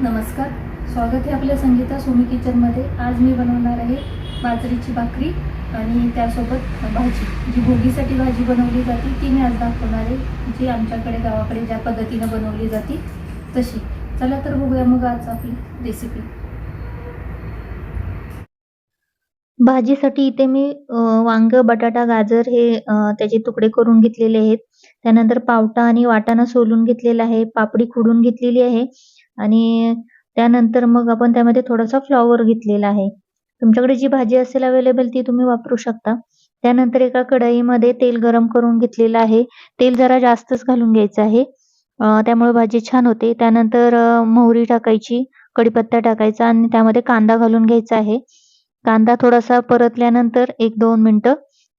नमस्कार, स्वागत आहे आपल्या संगीता सोमी किचनमध्ये। आज मी बनवणार आहे बाजरीची भाकरी आणि त्यासोबत भाजी। जी भोगीसाठी भाजी बनवली जाते ती मी आज दाखवणार आहे, जी आमच्याकडे गावाकडे ज्या पद्धतीने बनवली जाते तशी। चला तर बघूया मग आज आपली रेसिपी। भाजीसाठी इथे मी वांग, बटाटा, गाजर हे त्याचे तुकडे करून घेतलेले आहेत। त्यानंतर पावटा आणि वाटाणा सोलून घेतलेला आहे, पापडी खुडून घेतलेली आहे आणि त्यानंतर मग आपण त्यामध्ये थोडासा फ्लॉवर घेतलेला आहे। तुमच्याकडे जी भाजी असेल अवेलेबल ती तुम्ही वापरू शकता। त्यानंतर एका कढईमध्ये तेल गरम करून घेतलेलं आहे। तेल जरा जास्तच घालून घ्यायचं आहे, त्यामुळे भाजी छान होते। त्यानंतर मोहरी टाकायची, कढीपत्ता टाकायचा आणि त्यामध्ये कांदा घालून घ्यायचा आहे। कांदा थोडासा परतल्यानंतर 1-2 मिनिटं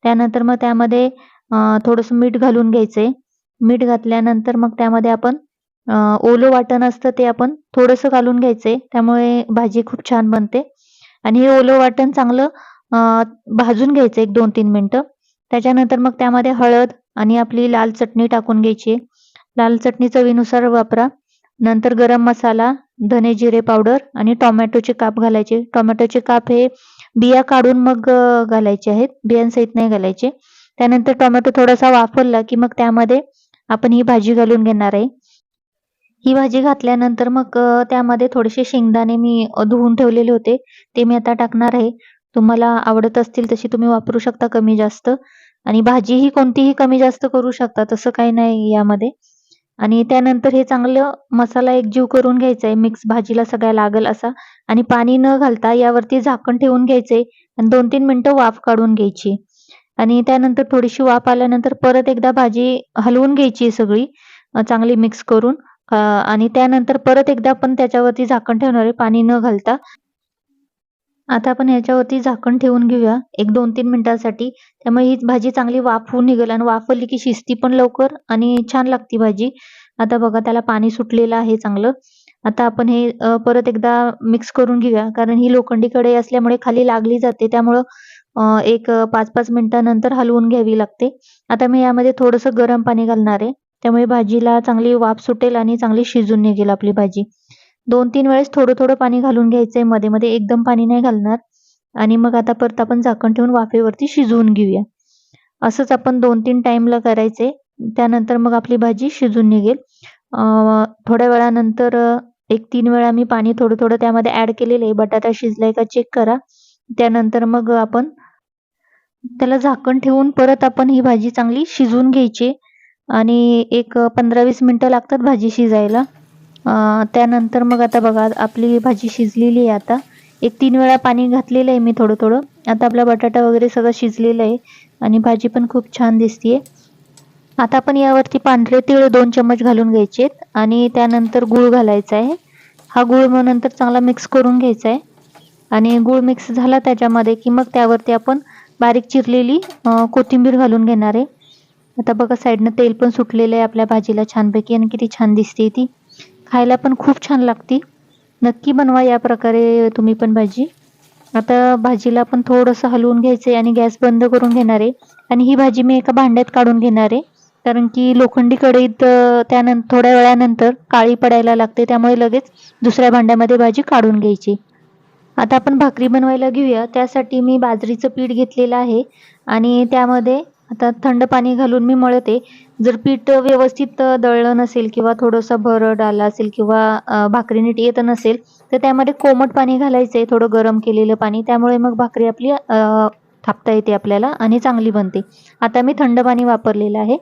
त्यानंतर मग त्यामध्ये थोडंसं मीठ घालून घ्यायचंय। मीठ घातल्यानंतर मग त्यामध्ये आपण ओलं वाटण असतं ते आपण थोडंसं घालून घ्यायचंय, त्यामुळे भाजी खूप छान बनते। आणि हे ओलं वाटण चांगलं भाजून घ्यायचं 1-2-3 मिनिटं। त्याच्यानंतर मग त्यामध्ये हळद आणि आपली लाल चटणी टाकून घ्यायची। लाल चटणी चवीनुसार वापरा। नंतर गरम मसाला, धने जिरे पावडर आणि टोमॅटोचे काप घालायचे। टोमॅटोचे काप हे बिया काढून मग घालायचे आहेत, बियांसहित नाही घालायचे। त्यानंतर टोमॅटो थोडासा वाफरला की मग त्यामध्ये आपण ही भाजी घालून घेणार आहे। ही भाजी घातल्यानंतर मग त्यामध्ये थोडेसे शेंगदाणे मी धुवून ठेवलेले होते, ते मी आता टाकणार आहे। तुम्हाला आवडत असतील तशी तुम्ही वापरू शकता कमी जास्त, आणि भाजी ही कोणतीही कमी जास्त करू शकता, तसं काही नाही यामध्ये। आणि त्यानंतर हे चांगलं मसाला एकजीव करून घ्यायचा आहे, मिक्स भाजीला सगळ्या लागेल असा। आणि पाणी न घालता यावरती झाकण ठेवून घ्यायचंय आणि 2-3 मिनिटं वाफ काढून घ्यायची। आणि त्यानंतर थोडीशी वाफ आल्यानंतर परत एकदा भाजी हलवून घ्यायची सगळी चांगली मिक्स करून, आणि त्यानंतर परत एकदा आपण त्याच्यावरती झाकण ठेवणार आहे पाणी न घालता। आता आपण ह्याच्यावरती झाकण ठेवून घेऊया 1-2-3 मिनिटांसाठी, त्यामुळे ही भाजी चांगली वाफवून निघेल आणि वाफवली की शिजती पण लवकर आणि छान लागती भाजी। आता बघा त्याला पाणी सुटलेलं आहे चांगलं। आता आपण हे परत एकदा मिक्स करून घेऊया, कारण ही लोखंडी कढई असल्यामुळे खाली लागली जाते, त्यामुळं एक 5-5 मिनिटानंतर हलवून घ्यावी लागते। आता मी यामध्ये थोडंसं गरम पाणी घालणार आहे, त्यामुळे भाजीला चांगली वाफ सुटेल आणि चांगली शिजून निघेल आपली भाजी। 2-3 वेळेस थोडं-थोडं पाणी घालून घ्यायचंय मध्ये-मध्ये, एकदम पाणी नाही घालणार। आणि मग आता परत आपण झाकण ठेवून वाफेवरती शिजवून घेऊया। असंच आपण 2-3 टाईमला करायचंय, त्यानंतर मग आपली भाजी शिजून निघेल। थोड्या वेळानंतर 1-3 वेळा मी पाणी थोडं-थोडं त्यामध्ये ॲड केलेलं आहे। बटाटा शिजलाय का चेक करा। त्यानंतर मग आपण त्याला झाकण ठेवून परत आपण ही भाजी चांगली शिजवून घ्यायची आणि एक 15-20 मिनिटं लागतात भाजी शिजायला। त्यानंतर मग आता बघा आपली भाजी शिजलेली आहे। आता 1-3 वेळा पाणी घातलेलं आहे मी थोडं-थोडं। आता आपला बटाटा वगैरे सगळं शिजलेलं आहे आणि भाजी पण खूप छान दिसतीये। आता आपण यावरती पांढरे तीळ 2 चम्मच घालून घ्यायचे आणि त्यानंतर गूळ घालायचा आहे। हा गूळ मग नंतर चांगला मिक्स करून घ्यायचा आहे आणि गूळ मिक्स झाला त्याच्यामध्ये की मग त्यावरती आपण बारीक चिरलेली कोथिंबीर घालून घेणार आहे। आता बघा साईडनं तेल पण सुटलेलं आहे आपल्या भाजीला छानपैकी आणि किती छान दिसते ती। खायला पण खूप छान लागते। नक्की बनवा या प्रकारे तुम्ही पण भाजी। आता भाजीला आपण थोडंसं हलवून घ्यायचंय आणि गॅस बंद करून घेणार आहे। आणि ही भाजी मी एका भांड्यात काढून घेणार आहे, कारण की लोखंडी कढईत त्यानंतर थोड्या वेळानंतर काळी पडायला लागते, त्यामुळे लगेच दुसऱ्या भांड्यामध्ये भाजी काढून घ्यायची। आता आपण भाकरी बनवायला घेऊया। त्यासाठी मी बाजरीचं पीठ घेतलेलं आहे आणि त्यामध्ये आता थंड पाणी घालून मी मळते। जर पीठ व्यवस्थित दळलं नसेल किंवा थोडंसं भरड आला असेल किंवा भाकरी नीट येत नसेल, तर त्यामध्ये कोमट पाणी घालायचंय, थोडं गरम केलेलं पाणी, त्यामुळे मग भाकरी आपली थापता येते आपल्याला आणि चांगली बनते। आता मी थंड पाणी वापरलेलं आहे।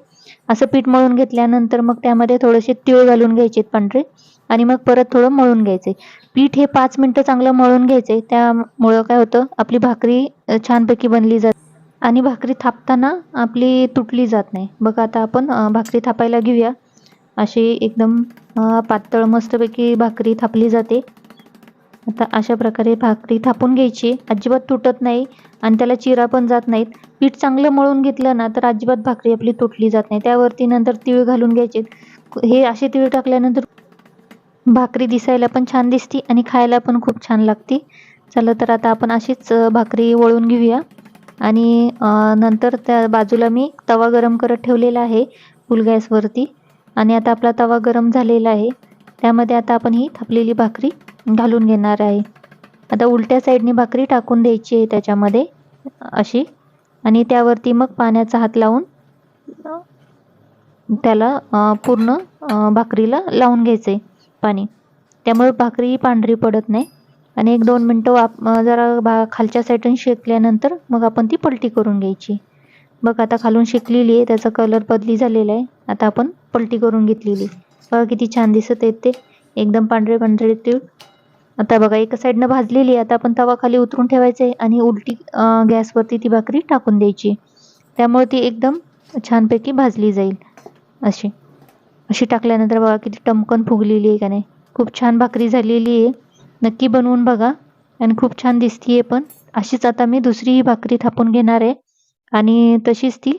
असं पीठ मळून घेतल्यानंतर मग त्यामध्ये थोडेसे तीळ घालून घ्यायचे पांढरे आणि मग परत थोडं मळून घ्यायचे। पीठ हे 5 मिनिटं चांगलं मळून घ्यायचे, त्यामुळं काय होतं आपली भाकरी छानपैकी बनली जाते आणि भाकरी थापताना आपली तुटली जात नाही। बघा आता आपण भाकरी थापायला घेऊया। अशी एकदम पातळ मस्तपैकी भाकरी थापली जाते। आता अशा प्रकारे भाकरी थापून घ्यायची, अजिबात तुटत नाही आणि त्याला चिरा पण जात नाहीत। पीठ चांगलं मळून घेतलं ना तर अजिबात भाकरी आपली तुटली जात नाही। त्यावरती नंतर तीळ घालून घ्यायचे। हे असे तीळ टाकल्यानंतर भाकरी दिसायला पण छान दिसती आणि खायला पण खूप छान लागती। चला तर आता आपण अशीच भाकरी वळून घेऊया आणि नंतर त्या बाजूला मी तवा गरम करत ठेवलेला आहे फुल गॅसवरती। आणि आता आपला तवा गरम झालेला आहे। त्यामध्ये आता आपण ही थापलेली भाकरी घालून घेणार आहे. आता उलट्या साईडने भाकरी टाकून द्यायची आहे त्याच्यामध्ये अशी, आणि त्यावरती मग पाण्याचा हात लावून त्याला पूर्ण भाकरीला लावून घ्यायचं आहे पाणी. त्यामुळे भाकरी पांढरी पडत नाही. आणि 1-2 मिनटं जरा खालच्या साईडून शेकल्यानंतर मग आपण ती पलटी करून घ्यायची. बघ आता खालून शेकलेली आहे, त्याचा कलर बदली झालेला आहे. आता आपण पलटी करून घेतलेली. बघा किती छान दिसत आहेत ते, एकदम पांढरे पांढरे तीळ. आता बघा एका साईडनं भाजलेली आहे. आता आपण तवा खाली उतरून ठेवायचं आहे आणि उलटी गॅसवरती ती भाकरी टाकून द्यायची. त्यामुळे ती एकदम छानपैकी भाजली जाईल. अशी टाकल्यानंतर बघा किती टमकन फुगलेली आहे का नाही. खूप छान भाकरी झालेली आहे. नक्की बनवून बघा आणि खूप छान दिसतीये पण. अशीच आता मी दुसरी ही भाकरी थापून घेणार आहे आणि तशीच ती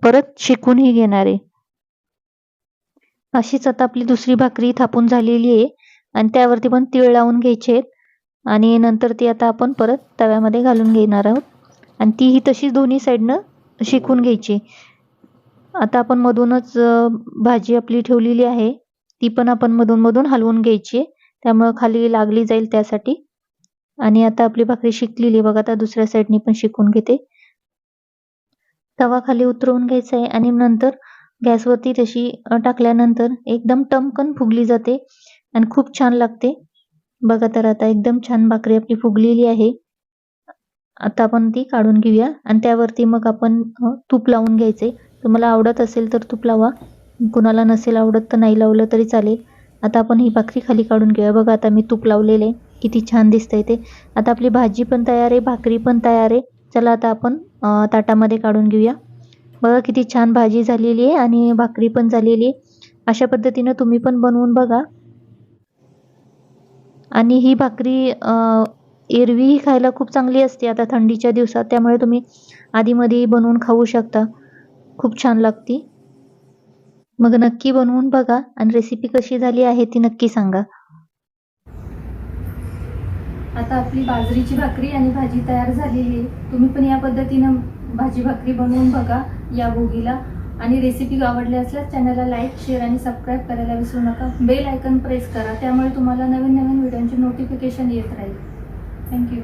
परत शेकूनही घेणार आहे. अशीच आता आपली दुसरी भाकरी थापून झालेली आहे आणि त्यावरती पण तीळ लावून घ्यायचे आहेत आणि नंतर ती आता आपण परत तव्यामध्ये घालून घेणार आहोत आणि तीही तशीच दोन्ही साईडनं शेकून घ्यायची. आता आपण मधूनच भाजी आपली ठेवलेली आहे, ती पण आपण मधून मधून हलवून घ्यायची, त्यामुळे खाली लागली जाईल त्यासाठी. आणि आता आपली भाकरी शेकलेली बघा. आता दुसऱ्या साईडनी पण शेकून घेते. तवा खाली उतरवून घ्यायचा आहे आणि नंतर गॅसवरती तशी टाकल्यानंतर एकदम टमकन फुगली जाते आणि खूप छान लागते. बघा तर आता एकदम छान भाकरी आपली फुगलेली आहे. आता आपण ती काढून घेऊया आणि त्यावरती मग आपण तूप लावून घ्यायचे. तुम्हाला आवडत असेल तर तूप लावा, कुणाला नसेल आवडत तर नाही लावलं तरी चालेल. आता आपण ही भाकरी खाली काढून घेऊया. बघा आता मी तूप लावलेले, किती छान दिसतंय ते. आता आपली भाजी पण तयार आहे, भाकरी पण तयार आहे. चला आता आपण ताटामध्ये काढून घेऊया. बघा किती छान भाजी झालेली आहे आणि भाकरी पण झालेली आहे. अशा पद्धतीनं तुम्ही पण बनवून बघा. आणि ही भाकरी एरवीही खायला खूप चांगली असते आता थंडीच्या दिवसात, त्यामुळे तुम्ही आधीमध्ये बनवून खाऊ शकता. खूप छान लागते. मग नक्की बनवून बघा आणि रेसिपी कशी झाली आहे ती नक्की सांगा. आता आपली बाजरीची भाकरी आणि भाजी तयार झालेली आहे. तुम्ही पण या पद्धतीनं भाजी भाकरी बनवून बघा या भोगीला. आणि रेसिपी आवडली असल्यास चॅनलला लाईक, शेअर आणि सबस्क्राईब करायला विसरू नका. बेल आयकन प्रेस करा, त्यामुळे तुम्हाला नवीन नवीन व्हिडिओची नोटिफिकेशन येत राहील. थँक्यू.